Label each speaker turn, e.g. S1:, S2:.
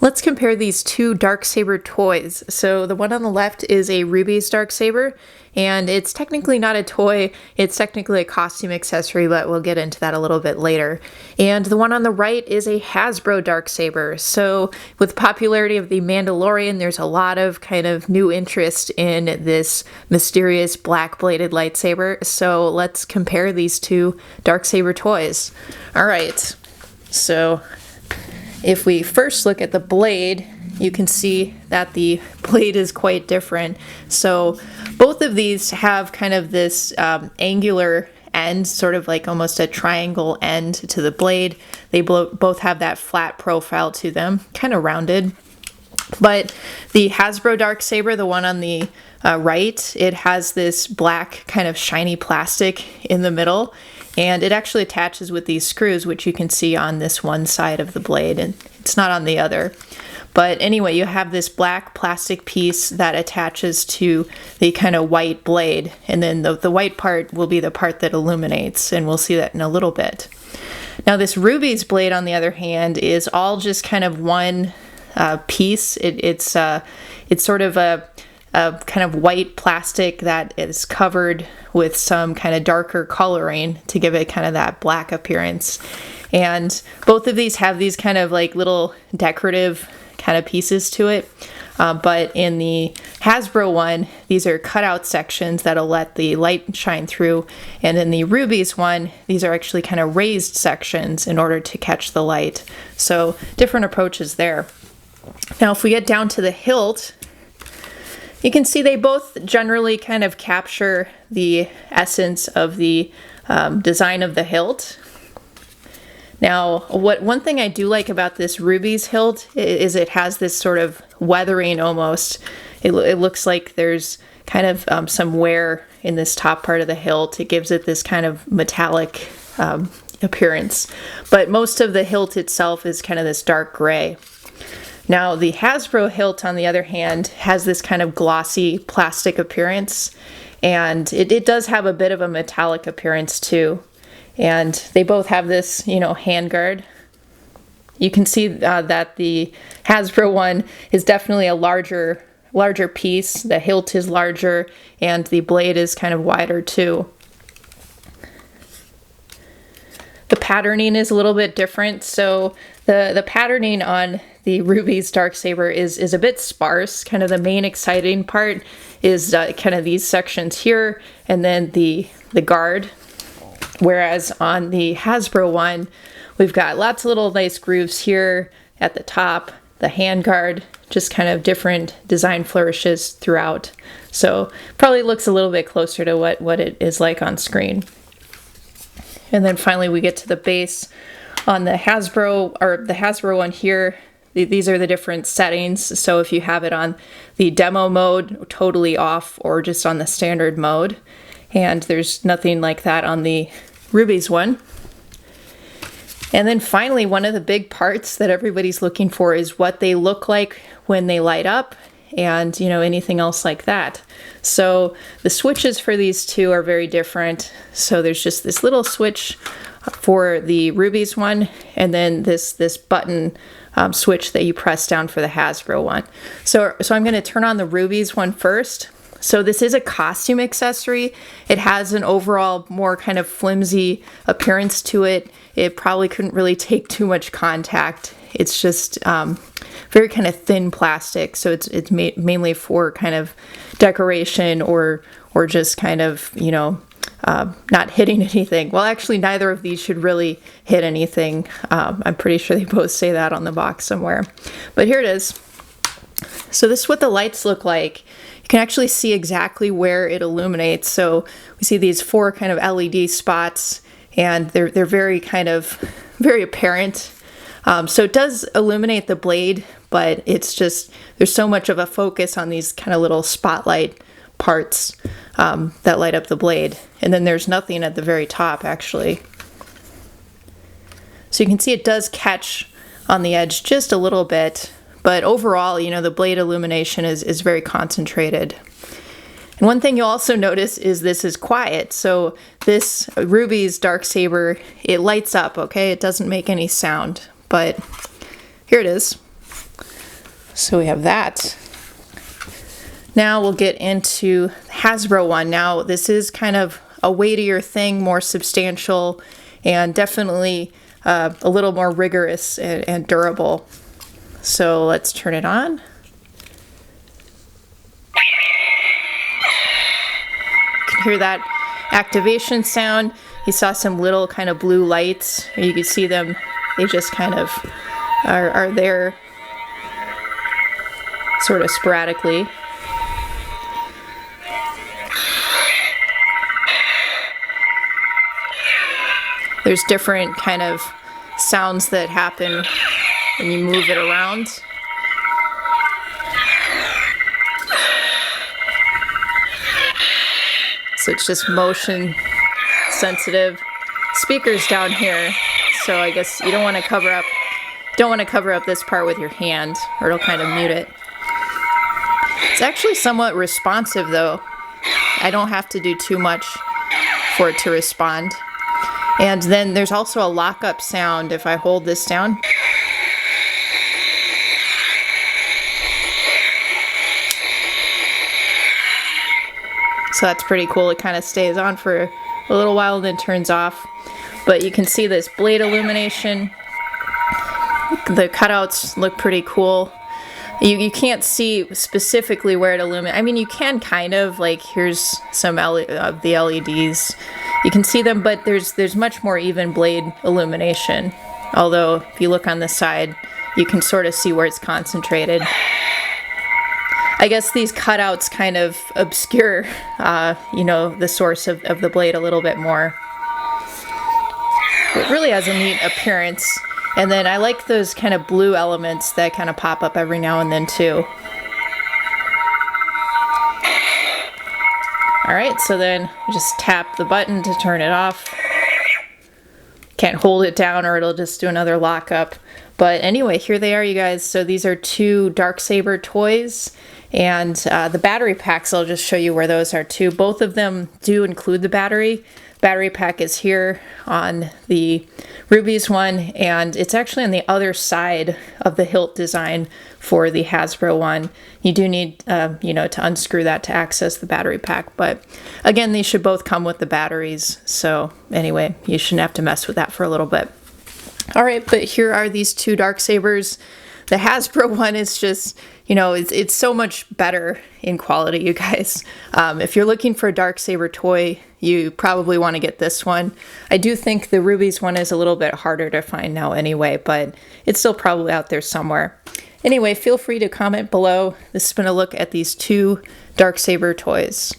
S1: Let's compare these two Darksaber toys. So the one on the left is a Rubies Darksaber, and it's technically not a toy, it's technically a costume accessory, but we'll get into that a little bit later. And the one on the right is a Hasbro Darksaber. So with the popularity of the Mandalorian, there's a lot of kind of new interest in this mysterious black-bladed lightsaber. So let's compare these two Darksaber toys. All right, so if we first look at the blade, you can see that the blade is quite different. So both of these have kind of this angular end, sort of like almost a triangle end to the blade. They both have that flat profile to them, kind of rounded. But the Hasbro Darksaber, the one on the right, it has this black kind of shiny plastic in the middle, and it actually attaches with these screws, which you can see on this one side of the blade, and it's not on the other. But anyway, you have this black plastic piece that attaches to the kind of white blade, and then the white part will be the part that illuminates, and we'll see that in a little bit. Now this Rubies blade, on the other hand, is all just kind of one piece. It's sort of a kind of white plastic that is covered with some kind of darker coloring to give it kind of that black appearance. And both of these have these kind of like little decorative kind of pieces to it. But in the Hasbro one, these are cutout sections that'll let the light shine through. And in the Rubies one, these are actually kind of raised sections in order to catch the light. So different approaches there. Now, if we get down to the hilt, you can see they both generally kind of capture the essence of the design of the hilt. Now, one thing I do like about this Rubies hilt is it has this sort of weathering almost. It looks like there's kind of some wear in this top part of the hilt. It gives it this kind of metallic appearance. But most of the hilt itself is kind of this dark gray. Now, the Hasbro hilt, on the other hand, has this kind of glossy plastic appearance, and it does have a bit of a metallic appearance too. And they both have this, handguard. You can see that the Hasbro one is definitely a larger piece. The hilt is larger, and the blade is kind of wider too. The patterning is a little bit different. So the patterning on the Rubies Darksaber is a bit sparse. Kind of the main exciting part is kind of these sections here, and then the guard. Whereas on the Hasbro one, we've got lots of little nice grooves here at the top, the handguard, just kind of different design flourishes throughout. So probably looks a little bit closer to what it is like on screen. And then finally we get to the base. On the Hasbro one here, these are the different settings. So if you have it on the demo mode, totally off, or just on the standard mode. And there's nothing like that on the Rubies one. And then finally, one of the big parts that everybody's looking for is what they look like when they light up, and anything else like that. So the switches for these two are very different. So there's just this little switch for the Rubies one, and then this button switch that you press down for the Hasbro one. So I'm going to turn on the Rubies one first. So this is a costume accessory. It has an overall more kind of flimsy appearance to it. It probably couldn't really take too much contact. It's just very kind of thin plastic. So it's mainly for kind of decoration or just kind of, not hitting anything. Well, actually, neither of these should really hit anything. I'm pretty sure they both say that on the box somewhere. But here it is. So this is what the lights look like. You can actually see exactly where it illuminates. So we see these 4 kind of LED spots, and they're very apparent. So it does illuminate the blade, but it's just, there's so much of a focus on these kind of little spotlight parts that light up the blade. And then there's nothing at the very top, actually. So you can see it does catch on the edge just a little bit. But overall, the blade illumination is very concentrated. And one thing you'll also notice is this is quiet. So this Rubies Darksaber, it lights up, okay? It doesn't make any sound, but here it is. So we have that. Now we'll get into the Hasbro one. Now this is kind of a weightier thing, more substantial, and definitely a little more rigorous and durable. So let's turn it on. You can hear that activation sound. You saw some little kind of blue lights. You can see them. They just kind of are there sort of sporadically. There's different kind of sounds that happen when you move it around. So it's just motion sensitive. Speakers down here, so I guess you don't want to cover up this part with your hand, or it'll kind of mute it. It's actually somewhat responsive though. I don't have to do too much for it to respond. And then there's also a lockup sound if I hold this down. So that's pretty cool. It kind of stays on for a little while and then turns off. But you can see this blade illumination. The cutouts look pretty cool. You can't see specifically where it illuminates. I mean, you can kind of, like, here's some of the LEDs. You can see them, but there's much more even blade illumination. Although, if you look on the side, you can sort of see where it's concentrated. I guess these cutouts kind of obscure, the source of the blade a little bit more. It really has a neat appearance. And then I like those kind of blue elements that kind of pop up every now and then too. Alright, so then just tap the button to turn it off. Can't hold it down or it'll just do another lockup. But anyway, here they are, you guys. So these are two Darksaber toys. And the battery packs, I'll just show you where those are too. Both of them do include the battery. Battery pack is here on the Rubies one, and it's actually on the other side of the hilt design for the Hasbro one. You do need, to unscrew that to access the battery pack. But again, these should both come with the batteries. So anyway, you shouldn't have to mess with that for a little bit. All right, but here are these two Darksabers. The Hasbro one is just, it's so much better in quality, you guys. If you're looking for a Darksaber toy, you probably want to get this one. I do think the Rubies one is a little bit harder to find now anyway, but it's still probably out there somewhere. Anyway, feel free to comment below. This has been a look at these two Darksaber toys.